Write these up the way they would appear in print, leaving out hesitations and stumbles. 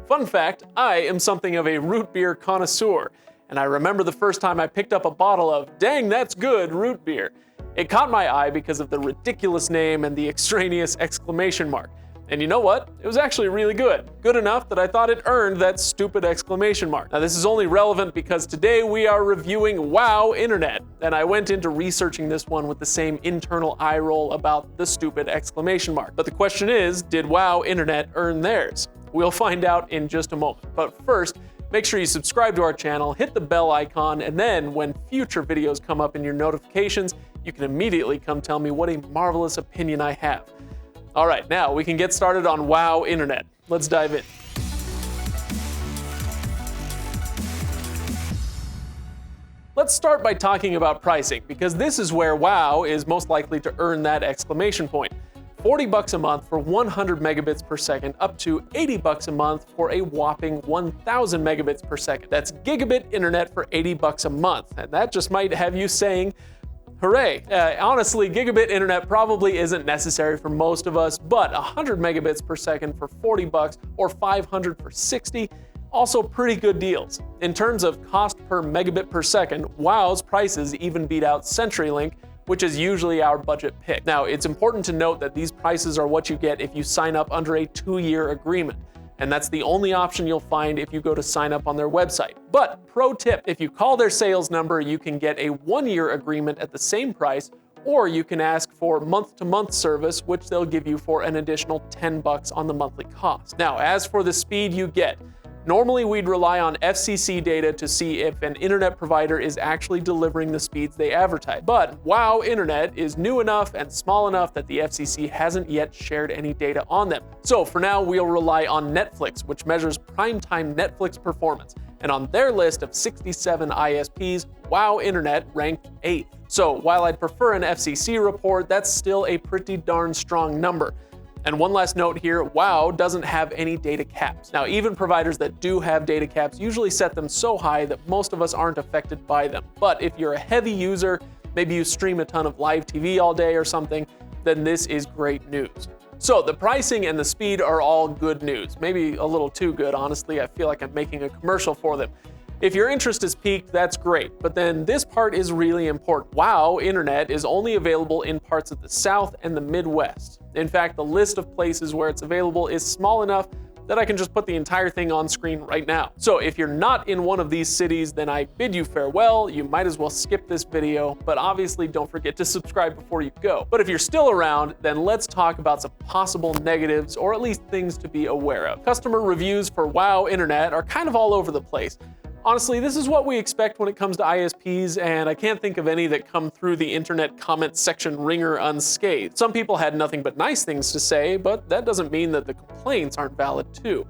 Fun fact, I am something of a root beer connoisseur, and I remember the first time I picked up a bottle of "Dang, that's good" root beer. It caught my eye because of the ridiculous name and the extraneous exclamation mark. And you know what? It was actually really good. Good enough that I thought it earned that stupid exclamation mark. Now this is only relevant because today we are reviewing Wow Internet, and I went into researching this one with the same internal eye roll about the stupid exclamation mark. But the question is, did Wow Internet earn theirs? We'll find out in just a moment. But first, make sure you subscribe to our channel, hit the bell icon, and then when future videos come up in your notifications, you can immediately come tell me what a marvelous opinion I have. All right, now we can get started on Wow Internet. Let's dive in. Let's start by talking about pricing, because this is where Wow is most likely to earn that exclamation point. $40 a month for 100 megabits per second, up to $80 a month for a whopping 1,000 megabits per second. That's gigabit internet for $80 a month, and that just might have you saying, hooray. Honestly, gigabit internet probably isn't necessary for most of us, but 100 megabits per second for $40 or 500 for 60, also pretty good deals. In terms of cost per megabit per second, Wow's prices even beat out CenturyLink, which is usually our budget pick. Now, it's important to note that these prices are what you get if you sign up under a 2-year agreement. And that's the only option you'll find if you go to sign up on their website. But pro tip, if you call their sales number, you can get a 1-year agreement at the same price, or you can ask for month-to-month service, which they'll give you for an additional $10 on the monthly cost. Now, as for the speed you get, normally we'd rely on FCC data to see if an internet provider is actually delivering the speeds they advertise. But Wow Internet is new enough and small enough that the FCC hasn't yet shared any data on them. So for now, we'll rely on Netlfix, which measures primetime Netflix performance. And on their list of 67 ISPs, Wow Internet ranked 8th. So while I'd prefer an FCC report, that's still a pretty darn strong number. And one last note here, Wow doesn't have any data caps. Now, even providers that do have data caps usually set them so high that most of us aren't affected by them. But if you're a heavy user, maybe you stream a ton of live TV all day or something, then this is great news. So the pricing and the speed are all good news. Maybe a little too good, honestly. I feel like I'm making a commercial for them. If your interest is piqued, that's great, but then this part is really important. Wow Internet is only available in parts of the South and the Midwest. In fact, the list of places where it's available is small enough that I can just put the entire thing on screen right now. So if you're not in one of these cities, then I bid you farewell. You might as well skip this video, but obviously don't forget to subscribe before you go. But if you're still around, then let's talk about some possible negatives, or at least things to be aware of. Customer reviews for Wow Internet are kind of all over the place. Honestly, this is what we expect when it comes to ISPs, and I can't think of any that come through the internet comment section ringer unscathed. Some people had nothing but nice things to say, but that doesn't mean that the complaints aren't valid too.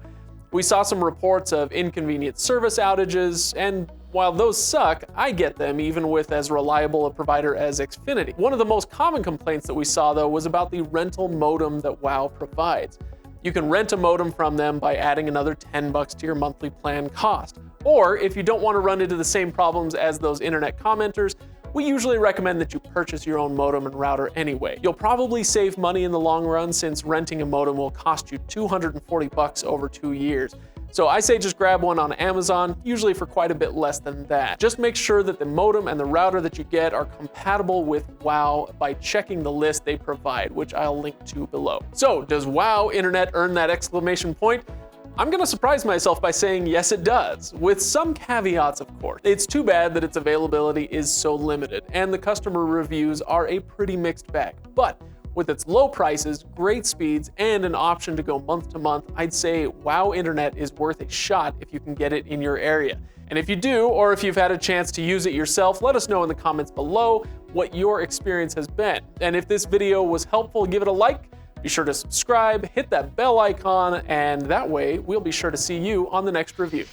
We saw some reports of inconvenient service outages, and while those suck, I get them even with as reliable a provider as Xfinity. One of the most common complaints that we saw though was about the rental modem that Wow provides. You can rent a modem from them by adding another $10 to your monthly plan cost. Or if you don't want to run into the same problems as those internet commenters, we usually recommend that you purchase your own modem and router anyway. You'll probably save money in the long run since renting a modem will cost you $240 over 2 years. So I say just grab one on Amazon, usually for quite a bit less than that. Just make sure that the modem and the router that you get are compatible with Wow by checking the list they provide, which I'll link to below. So does Wow Internet earn that exclamation point? I'm gonna surprise myself by saying yes, it does, with some caveats, of course. It's too bad that its availability is so limited, and the customer reviews are a pretty mixed bag. But with its low prices, great speeds, and an option to go month to month, I'd say Wow Internet is worth a shot if you can get it in your area. And if you do, or if you've had a chance to use it yourself, let us know in the comments below what your experience has been. And if this video was helpful, give it a like. Be sure to subscribe, hit that bell icon, and that way we'll be sure to see you on the next review.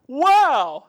Wow!